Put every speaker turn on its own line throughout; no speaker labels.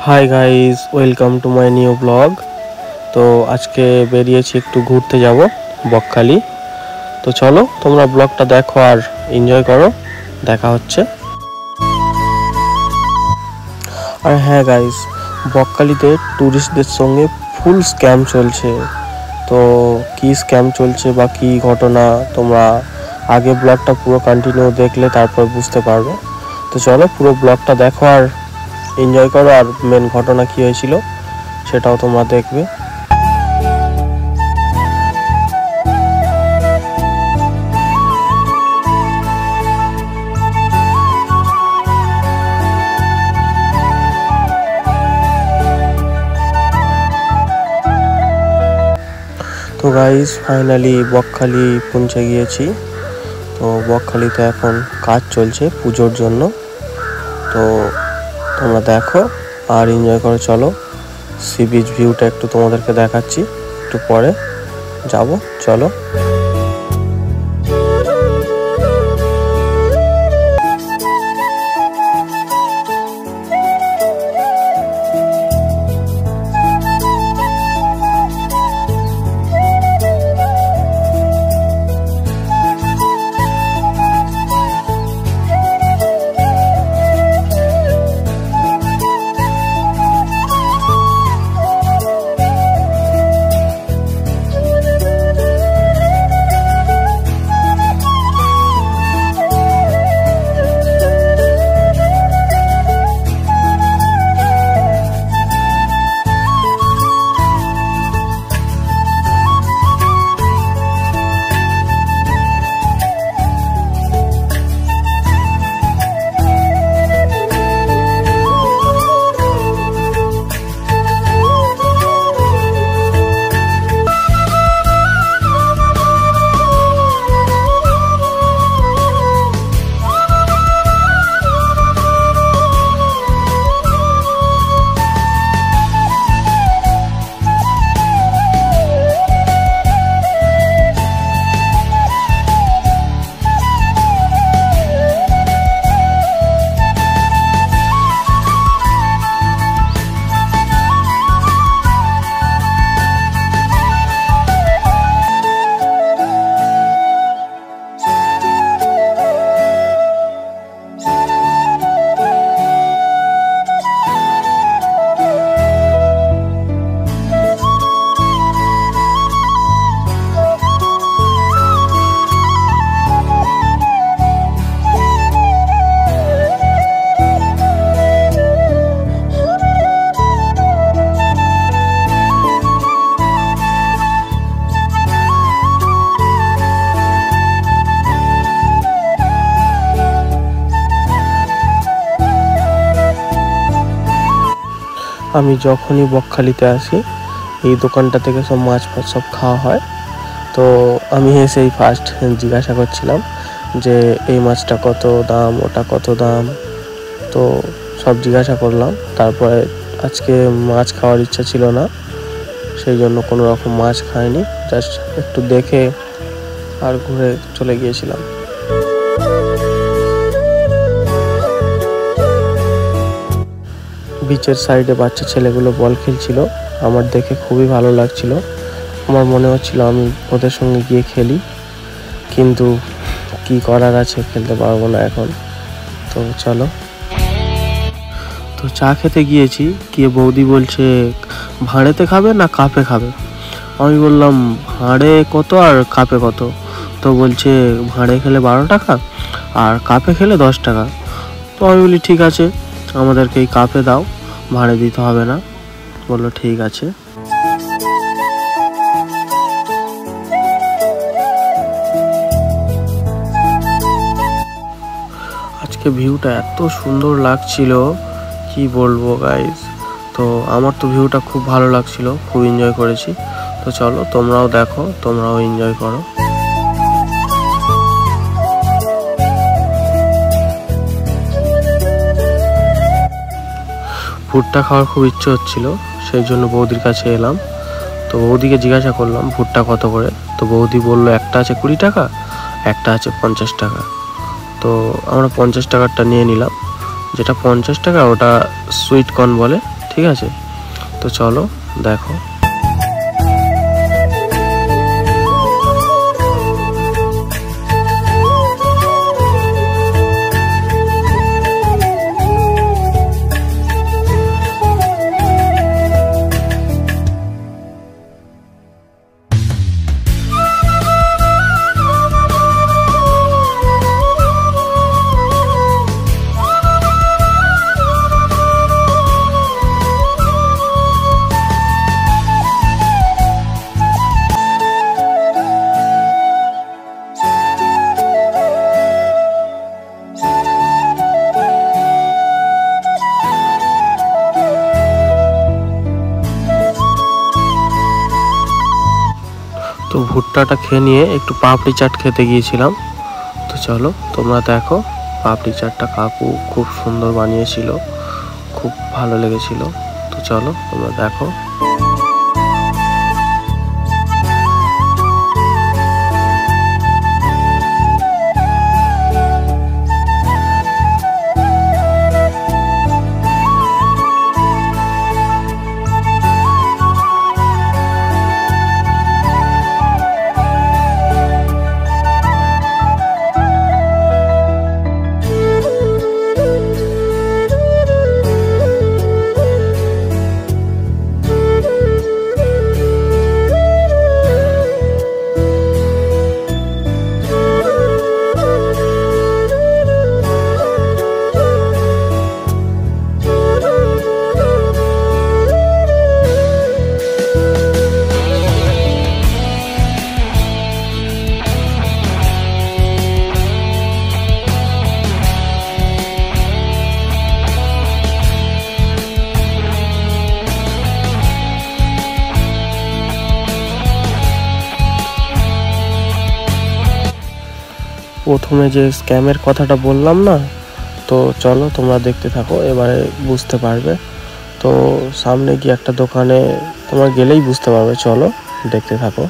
Hi guys, welcome to my new blog. তো আজকে বেরিয়েছি একটু ঘুরতে যাব বকখালি। তো চলো তোমরা ব্লগটা দেখো আর এনজয় করো। দেখা হচ্ছে। আর হ্যাঁ গাইস, বকখালিতে ট্যুরিস্টদের সঙ্গে ফুল স্ক্যাম চলছে। তো কি স্ক্যাম চলছে বা কি ঘটনা, তোমরা আগে ব্লগটা পুরো কন্টিনিউ দেখলে তারপর বুঝতে পারবে। তো চলো পুরো ব্লগটা দেখো আর এনজয় করো, আর মেন ঘটনা কি হয়েছিল সেটাও তোমরা দেখবে। তো গাইস, ফাইনালি বকখালি পৌঁছে গিয়েছি। তো বকখালিতে এখন কাজ চলছে পুজোর জন্য। তো তোমরা দেখো আর এনজয় করো। চলো সি বিচ ভিউটা একটু তোমাদেরকে দেখাচ্ছি, একটু পরে যাব। চলো। আমি যখনই বকখালিতে আসি এই দোকানটা থেকে সব মাছ ফাছ সব খাওয়া হয়। তো আমি এসেই ফার্স্ট জিজ্ঞাসা করছিলাম যে এই মাছটা কত দাম, ওটা কত দাম। তো সব জিজ্ঞাসা করলাম। তারপরে আজকে মাছ খাওয়ার ইচ্ছা ছিল না, সেই জন্য কোনো রকম মাছ খাইনি, জাস্ট একটু দেখে আর ঘুরে চলে গিয়েছিলাম। বিচের সাইডে বাচ্চা ছেলেগুলো বল খেলছিল, আমার দেখে খুবই ভালো লাগছিল। আমার মনে হচ্ছিল আমি ওদের সঙ্গে গিয়ে খেলি, কিন্তু কি করার আছে, খেলতে পারবো না এখন। তো চলো। তো চা খেতে গিয়েছি, গিয়ে বৌদি বলছে ভাঁড়েতে খাবে না কাপে খাবে। আমি বললাম ভাঁড়ে কত আর কাপে কত। তো বলছে ভাঁড়ে খেলে 12 টাকা আর কাপে খেলে 10 টাকা। তো আমি বলি ঠিক আছে, আমাদেরকে এই কাপে দাও, ভাড়ে দিতে হবে না। বললো ঠিক আছে। আজকে ভিউটা এত সুন্দর লাগছিল, কি বলবো গাইস। তো আমার তো ভিউটা খুব ভালো লাগছিল, খুব এনজয় করেছি। তো চলো তোমরাও দেখো, তোমরাও এনজয় করো। ভুট্টা খাওয়ার খুব ইচ্ছে হচ্ছিল, সেই জন্য বৌদির কাছে এলাম। তো বৌদিকে জিজ্ঞাসা করলাম ভুট্টা কত করে। তো বৌদি বললো একটা আছে 20 টাকা, একটা আছে 50 টাকা। তো আমরা 50 টাকারটা নিয়ে নিলাম। যেটা 50 টাকা ওটা সুইট কর্ন বলে, ঠিক আছে। তো চলো দেখো। তো ভুট্টাটা খেয়ে নিয়ে একটু পাপড়ি চাট খেতে গিয়েছিলাম। তো চলো তোমরা দেখো, পাপড়ি চাটটা কাকু খুব সুন্দর বানিয়েছিল, খুব ভালো লেগেছিল। তো চলো তোমরা দেখো। প্রথমে যে স্ক্যামের কথাটা বললাম না, তো চলো তোমরা দেখতে থাকো, এবারে বুঝতে পারবে। তো সামনে গিয়ে একটা দোকানে তোমরা গেলেই বুঝতে পারবে, চলো দেখতে থাকো।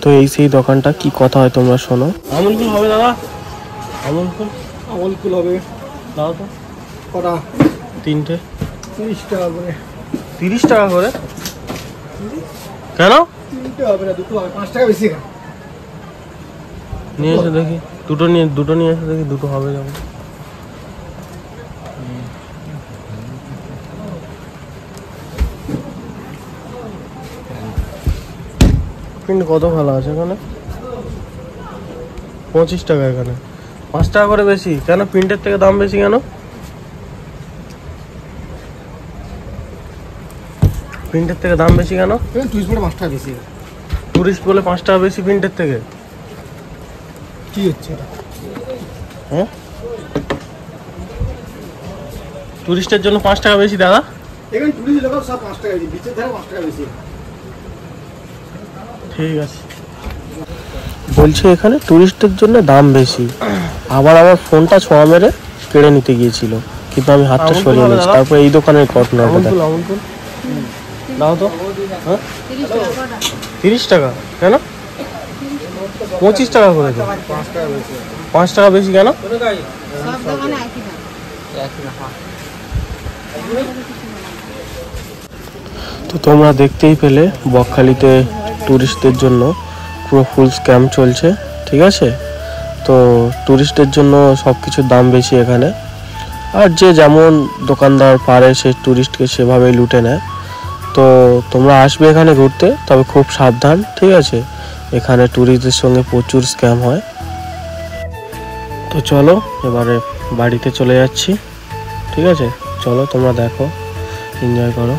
তো এই সেই দোকানটা, কি কথা হয় তোমরা শোনো। আমুল কুল হবে দাদা? আমুল কুল হবে, দাও তো কটা? 3টে 30 টাকা করে। 30 টাকা করে কেন? 3টে হবে না, 2টো হবে, 5 টাকা বেশি। নিয়ে এসে দেখি, দুটো নিয়ে এসে দেখি, 2টো হবে যেমন। প্রিন্ট কত ভালো আছে এখানে, 25 টাকা, এখানে 5 টাকা করে বেশি কেন? প্রিন্টের থেকে দাম বেশি কেন? প্রিন্টের থেকে দাম বেশি কেন? টুরিস্ট বলে 5 টাকা বেশি। টুরিস্ট বলে 5 টাকা বেশি প্রিন্টের থেকে? কি হচ্ছে হ্যাঁ? টুরিস্টের জন্য 5 টাকা বেশি দাদা? এখানে টুরিস্ট লোক সব 5 টাকা বেশি, বিচের ধারে 5 টাকা বেশি। ঠিক আছে, বলছে এখানে টুরিস্টের জন্য দাম বেশি। আবার আমার ফোনটা ছোঁয়া মেরে কেড়ে নিতে গিয়েছিল, কিন্তু আমি হাতটা সরিয়ে নিয়েছি। তারপর এই দোকানের ঘটনাটা দাও তো। হ্যাঁ 30 টাকা কেন? 25 টাকা করে। 5 টাকা বেশি কেন? তো তোমরা দেখতেই পেলে, বকখালিতে টুরিস্টদের জন্য পুরো ফুল স্ক্যাম চলছে, ঠিক আছে। তো টুরিস্টের জন্য সব কিছুর দাম বেশি এখানে, আর যে যেমন দোকানদার পারে সে টুরিস্টকে সেভাবেই লুটে নেয়। তো তোমরা আসবে এখানে ঘুরতে, তবে খুব সাবধান, ঠিক আছে। এখানে টুরিস্টদের সঙ্গে প্রচুর স্ক্যাম হয়। তো চলো এবারে বাড়িতে চলে যাচ্ছি, ঠিক আছে। চলো তোমরা দেখো, এনজয় করো।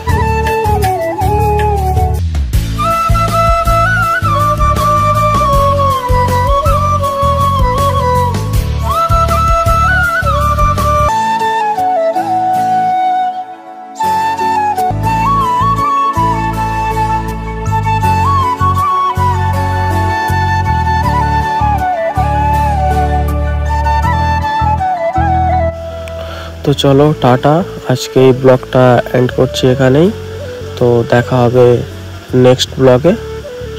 তো চলো টাটা, আজকে এই ব্লগটা এন্ড করছি এখানেই। তো দেখা হবে নেক্সট ব্লগে।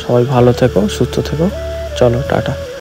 সবাই ভালো থেকো, সুস্থ থেকো। চলো টাটা।